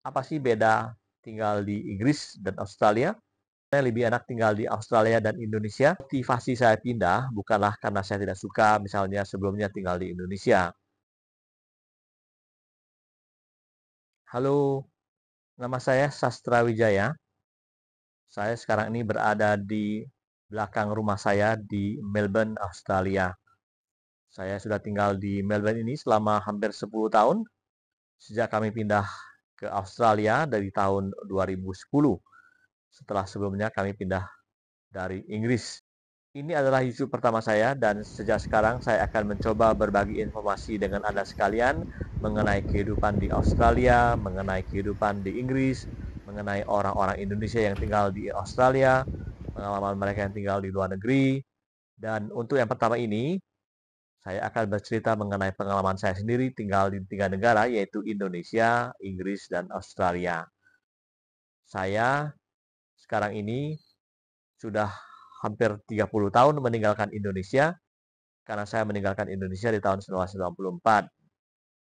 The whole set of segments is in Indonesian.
Apa sih beda tinggal di Inggris dan Australia? Saya lebih enak tinggal di Australia dan Indonesia. Motivasi saya pindah bukanlah karena saya tidak suka, misalnya sebelumnya tinggal di Indonesia. Halo, nama saya Sastra Wijaya. Saya sekarang ini berada di belakang rumah saya di Melbourne, Australia. Saya sudah tinggal di Melbourne ini selama hampir 10 tahun, sejak kami pindah ke Australia dari tahun 2010. Setelah sebelumnya kami pindah dari Inggris. Ini adalah YouTube pertama saya dan sejak sekarang saya akan mencoba berbagi informasi dengan Anda sekalian mengenai kehidupan di Australia, mengenai kehidupan di Inggris, mengenai orang-orang Indonesia yang tinggal di Australia, pengalaman mereka yang tinggal di luar negeri. Dan untuk yang pertama ini, saya akan bercerita mengenai pengalaman saya sendiri tinggal di 3 negara, yaitu Indonesia, Inggris, dan Australia. Saya sekarang ini sudah hampir 30 tahun meninggalkan Indonesia, karena saya meninggalkan Indonesia di tahun 1994.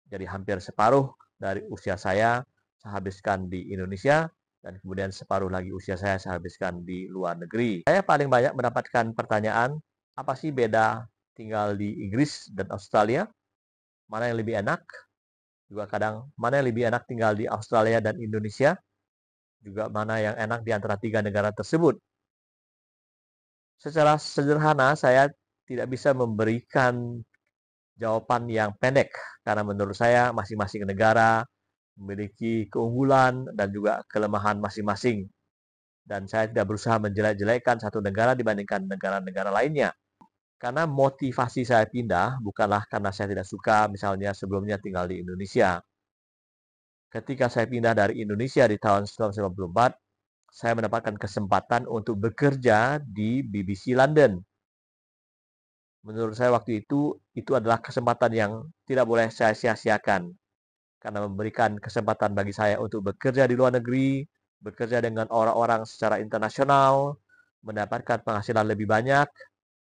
Jadi hampir separuh dari usia saya habiskan di Indonesia, dan kemudian separuh lagi usia saya habiskan di luar negeri. Saya paling banyak mendapatkan pertanyaan, apa sih beda tinggal di Inggris dan Australia? Mana yang lebih enak? Juga kadang, mana yang lebih enak tinggal di Australia dan Indonesia? Juga mana yang enak di antara 3 negara tersebut? Secara sederhana, saya tidak bisa memberikan jawaban yang pendek, karena menurut saya masing-masing negara memiliki keunggulan dan juga kelemahan masing-masing. Dan saya tidak berusaha menjelek-jelekkan satu negara dibandingkan negara-negara lainnya. Karena motivasi saya pindah bukanlah karena saya tidak suka, misalnya sebelumnya tinggal di Indonesia. Ketika saya pindah dari Indonesia di tahun 1994, saya mendapatkan kesempatan untuk bekerja di BBC London. Menurut saya waktu itu adalah kesempatan yang tidak boleh saya sia-siakan, karena memberikan kesempatan bagi saya untuk bekerja di luar negeri, bekerja dengan orang-orang secara internasional, mendapatkan penghasilan lebih banyak,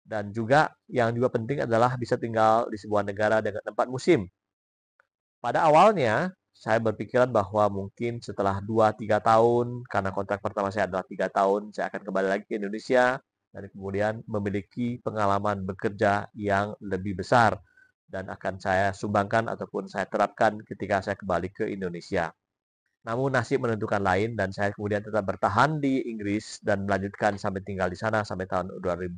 dan juga yang juga penting adalah bisa tinggal di sebuah negara dengan 4 musim. Pada awalnya, saya berpikiran bahwa mungkin setelah 2-3 tahun, karena kontrak pertama saya adalah 3 tahun, saya akan kembali lagi ke Indonesia, dan kemudian memiliki pengalaman bekerja yang lebih besar, dan akan saya sumbangkan ataupun saya terapkan ketika saya kembali ke Indonesia. Namun nasib menentukan lain, dan saya kemudian tetap bertahan di Inggris dan melanjutkan sampai tinggal di sana sampai tahun 2010.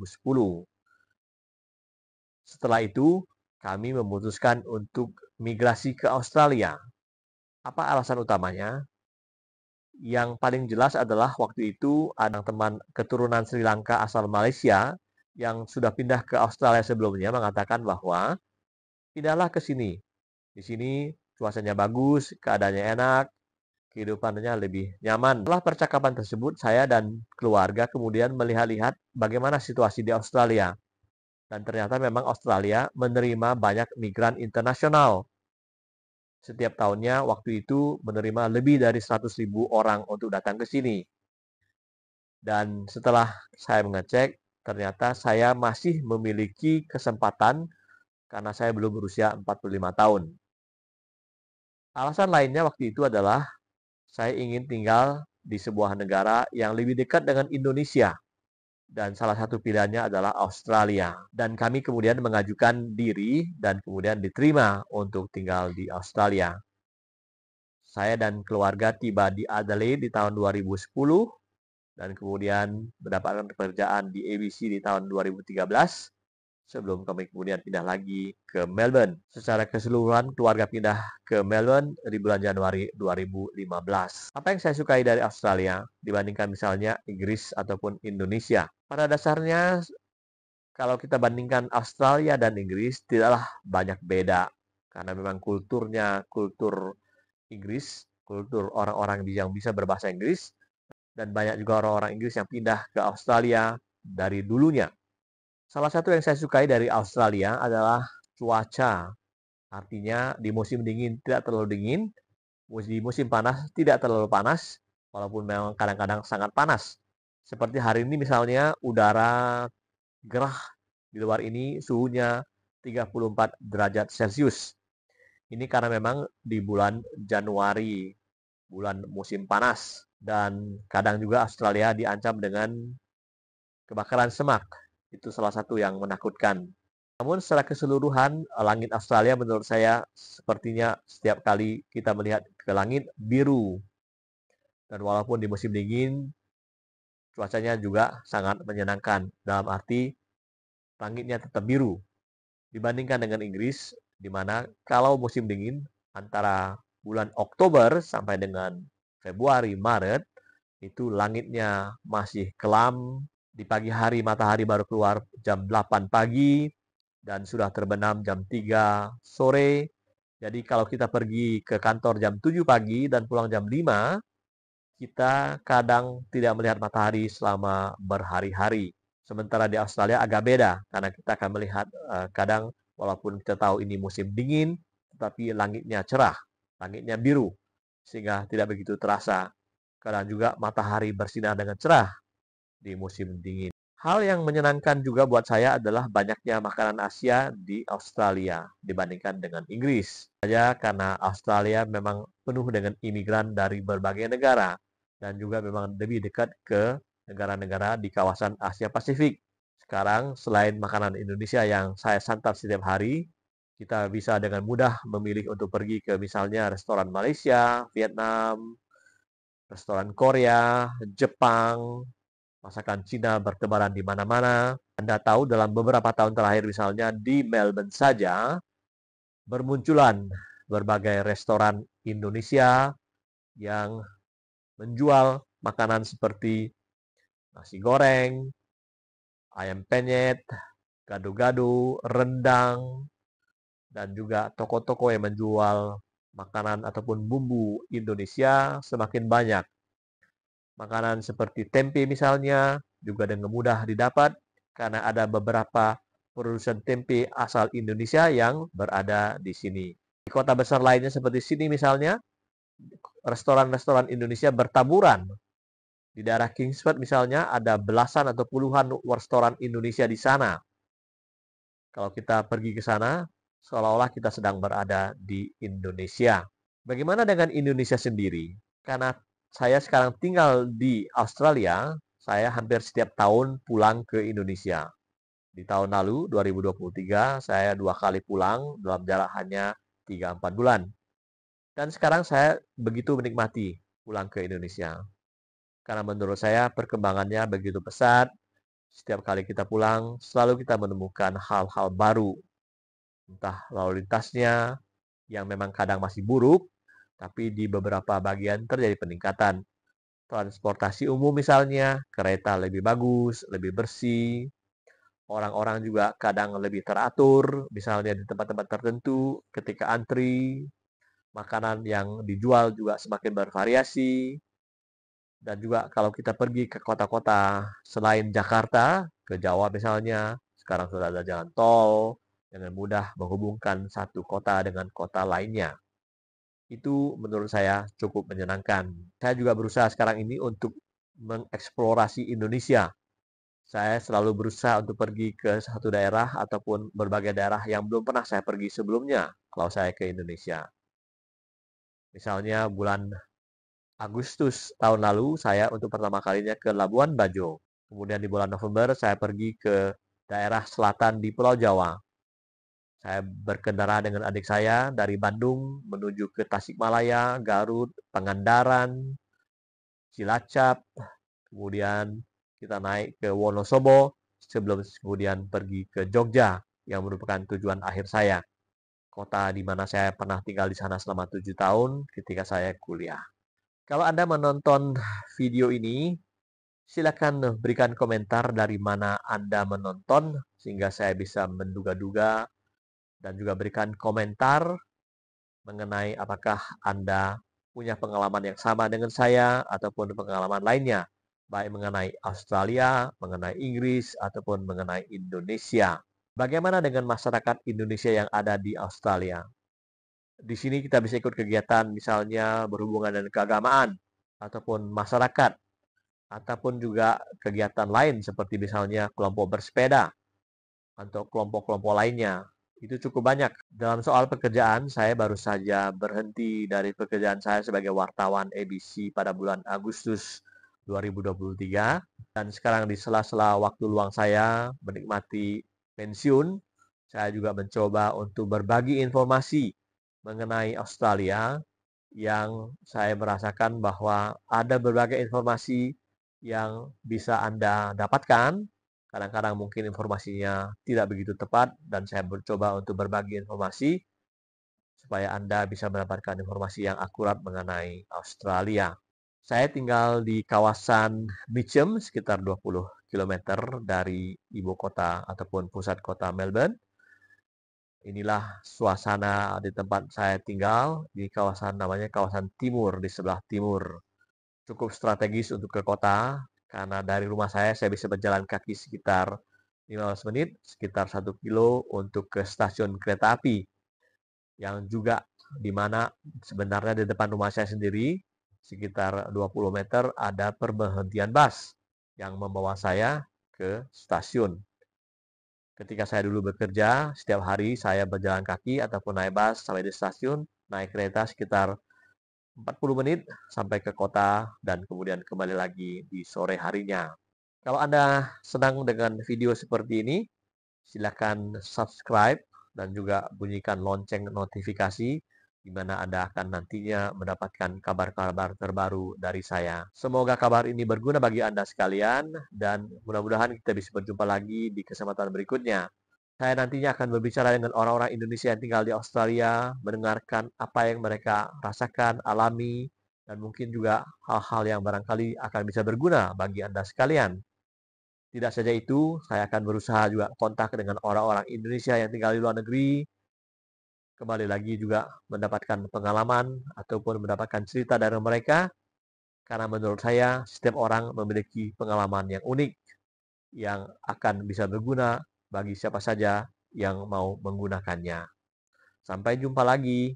Setelah itu, kami memutuskan untuk migrasi ke Australia. Apa alasan utamanya? Yang paling jelas adalah waktu itu ada teman keturunan Sri Lanka asal Malaysia yang sudah pindah ke Australia sebelumnya mengatakan bahwa pindahlah ke sini. Di sini cuacanya bagus, keadaannya enak, kehidupannya lebih nyaman. Setelah percakapan tersebut, saya dan keluarga kemudian melihat-lihat bagaimana situasi di Australia. Dan ternyata memang Australia menerima banyak migran internasional. Setiap tahunnya waktu itu menerima lebih dari 100.000 orang untuk datang ke sini. Dan setelah saya mengecek, ternyata saya masih memiliki kesempatan karena saya belum berusia 45 tahun. Alasan lainnya waktu itu adalah saya ingin tinggal di sebuah negara yang lebih dekat dengan Indonesia. Dan salah satu pilihannya adalah Australia. Dan kami kemudian mengajukan diri dan kemudian diterima untuk tinggal di Australia. Saya dan keluarga tiba di Adelaide di tahun 2010 dan kemudian mendapatkan pekerjaan di ABC di tahun 2013 sebelum kami kemudian pindah lagi ke Melbourne. Secara keseluruhan keluarga pindah ke Melbourne di bulan Januari 2015. Apa yang saya sukai dari Australia dibandingkan misalnya Inggris ataupun Indonesia? Pada dasarnya kalau kita bandingkan Australia dan Inggris tidaklah banyak beda, karena memang kulturnya kultur Inggris, kultur orang-orang yang bisa berbahasa Inggris, dan banyak juga orang-orang Inggris yang pindah ke Australia dari dulunya. Salah satu yang saya sukai dari Australia adalah cuaca. Artinya di musim dingin tidak terlalu dingin, di musim panas tidak terlalu panas, walaupun memang kadang-kadang sangat panas. Seperti hari ini misalnya udara gerah di luar ini suhunya 34 derajat Celcius. Ini karena memang di bulan Januari. bulan musim panas. Dan kadang juga Australia diancam dengan kebakaran semak. Itu salah satu yang menakutkan. Namun secara keseluruhan, langit Australia menurut saya sepertinya setiap kali kita melihat ke langit biru. Dan walaupun di musim dingin, cuacanya juga sangat menyenangkan. Dalam arti langitnya tetap biru. Dibandingkan dengan Inggris, di mana kalau musim dingin antara bulan Oktober sampai dengan Februari, Maret, itu langitnya masih kelam. Di pagi hari matahari baru keluar jam 8 pagi dan sudah terbenam jam 3 sore. Jadi kalau kita pergi ke kantor jam 7 pagi dan pulang jam 5, kita kadang tidak melihat matahari selama berhari-hari. Sementara di Australia agak beda, karena kita akan melihat kadang walaupun kita tahu ini musim dingin, tetapi langitnya cerah, langitnya biru, sehingga tidak begitu terasa. Kadang juga matahari bersinar dengan cerah di musim dingin. Hal yang menyenangkan juga buat saya adalah banyaknya makanan Asia di Australia dibandingkan dengan Inggris. Saja karena Australia memang penuh dengan imigran dari berbagai negara dan juga memang lebih dekat ke negara-negara di kawasan Asia Pasifik. Sekarang selain makanan Indonesia yang saya santap setiap hari, kita bisa dengan mudah memilih untuk pergi ke misalnya restoran Malaysia, Vietnam, restoran Korea, Jepang, masakan Cina bertebaran di mana-mana. Anda tahu dalam beberapa tahun terakhir misalnya di Melbourne saja bermunculan berbagai restoran Indonesia yang menjual makanan seperti nasi goreng, ayam penyet, gado-gado, rendang, dan juga toko-toko yang menjual makanan ataupun bumbu Indonesia semakin banyak. Makanan seperti tempe misalnya juga dengan mudah didapat karena ada beberapa produsen tempe asal Indonesia yang berada di sini. Di kota besar lainnya seperti sini misalnya, restoran-restoran Indonesia bertaburan. Di daerah Kingsford misalnya ada belasan atau puluhan restoran Indonesia di sana. Kalau kita pergi ke sana, seolah-olah kita sedang berada di Indonesia. Bagaimana dengan Indonesia sendiri? Karena saya sekarang tinggal di Australia, saya hampir setiap tahun pulang ke Indonesia. Di tahun lalu, 2023, saya 2 kali pulang dalam jarak hanya 3-4 bulan. Dan sekarang saya begitu menikmati pulang ke Indonesia. Karena menurut saya perkembangannya begitu pesat. Setiap kali kita pulang, selalu kita menemukan hal-hal baru. Entah lalu lintasnya yang memang kadang masih buruk, tapi di beberapa bagian terjadi peningkatan. Transportasi umum misalnya, kereta lebih bagus, lebih bersih. Orang-orang juga kadang lebih teratur, misalnya di tempat-tempat tertentu ketika antri. Makanan yang dijual juga semakin bervariasi. Dan juga kalau kita pergi ke kota-kota selain Jakarta, ke Jawa misalnya, sekarang sudah ada jalan tol dengan mudah menghubungkan satu kota dengan kota lainnya. Itu menurut saya cukup menyenangkan. Saya juga berusaha sekarang ini untuk mengeksplorasi Indonesia. Saya selalu berusaha untuk pergi ke satu daerah ataupun berbagai daerah yang belum pernah saya pergi sebelumnya kalau saya ke Indonesia. Misalnya bulan Agustus tahun lalu saya untuk pertama kalinya ke Labuan Bajo. Kemudian di bulan November saya pergi ke daerah selatan di Pulau Jawa. Saya berkendara dengan adik saya dari Bandung menuju ke Tasikmalaya, Garut, Pangandaran, Cilacap, kemudian kita naik ke Wonosobo, sebelum kemudian pergi ke Jogja yang merupakan tujuan akhir saya. Kota di mana saya pernah tinggal di sana selama 7 tahun ketika saya kuliah. Kalau Anda menonton video ini, silakan berikan komentar dari mana Anda menonton sehingga saya bisa menduga-duga dan juga berikan komentar mengenai apakah Anda punya pengalaman yang sama dengan saya ataupun pengalaman lainnya, baik mengenai Australia, mengenai Inggris, ataupun mengenai Indonesia. Bagaimana dengan masyarakat Indonesia yang ada di Australia? Di sini kita bisa ikut kegiatan misalnya berhubungan dengan keagamaan, ataupun masyarakat, ataupun juga kegiatan lain seperti misalnya kelompok bersepeda, atau kelompok-kelompok lainnya. Itu cukup banyak. Dalam soal pekerjaan, saya baru saja berhenti dari pekerjaan saya sebagai wartawan ABC pada bulan Agustus 2023. Dan sekarang di sela-sela waktu luang saya menikmati pensiun, saya juga mencoba untuk berbagi informasi mengenai Australia yang saya merasakan bahwa ada berbagai informasi yang bisa Anda dapatkan. Kadang-kadang mungkin informasinya tidak begitu tepat dan saya mencoba untuk berbagi informasi supaya Anda bisa mendapatkan informasi yang akurat mengenai Australia. Saya tinggal di kawasan Mitcham sekitar 20 kilometer dari ibu kota ataupun pusat kota Melbourne. Inilah suasana di tempat saya tinggal di kawasan namanya kawasan timur, di sebelah timur. Cukup strategis untuk ke kota karena dari rumah saya bisa berjalan kaki sekitar 15 menit, sekitar 1 kilo untuk ke stasiun kereta api yang juga di mana sebenarnya di depan rumah saya sendiri sekitar 20 meter ada perberhentian bus yang membawa saya ke stasiun. Ketika saya dulu bekerja, setiap hari saya berjalan kaki ataupun naik bus sampai di stasiun, naik kereta sekitar 40 menit sampai ke kota dan kemudian kembali lagi di sore harinya. Kalau Anda senang dengan video seperti ini, silakan subscribe dan juga bunyikan lonceng notifikasi di mana Anda akan nantinya mendapatkan kabar-kabar terbaru dari saya. Semoga kabar ini berguna bagi Anda sekalian dan mudah-mudahan kita bisa berjumpa lagi di kesempatan berikutnya. Saya nantinya akan berbicara dengan orang-orang Indonesia yang tinggal di Australia, mendengarkan apa yang mereka rasakan, alami, dan mungkin juga hal-hal yang barangkali akan bisa berguna bagi Anda sekalian. Tidak saja itu, saya akan berusaha juga kontak dengan orang-orang Indonesia yang tinggal di luar negeri, kembali lagi juga mendapatkan pengalaman ataupun mendapatkan cerita dari mereka, karena menurut saya setiap orang memiliki pengalaman yang unik yang akan bisa berguna bagi siapa saja yang mau menggunakannya. Sampai jumpa lagi.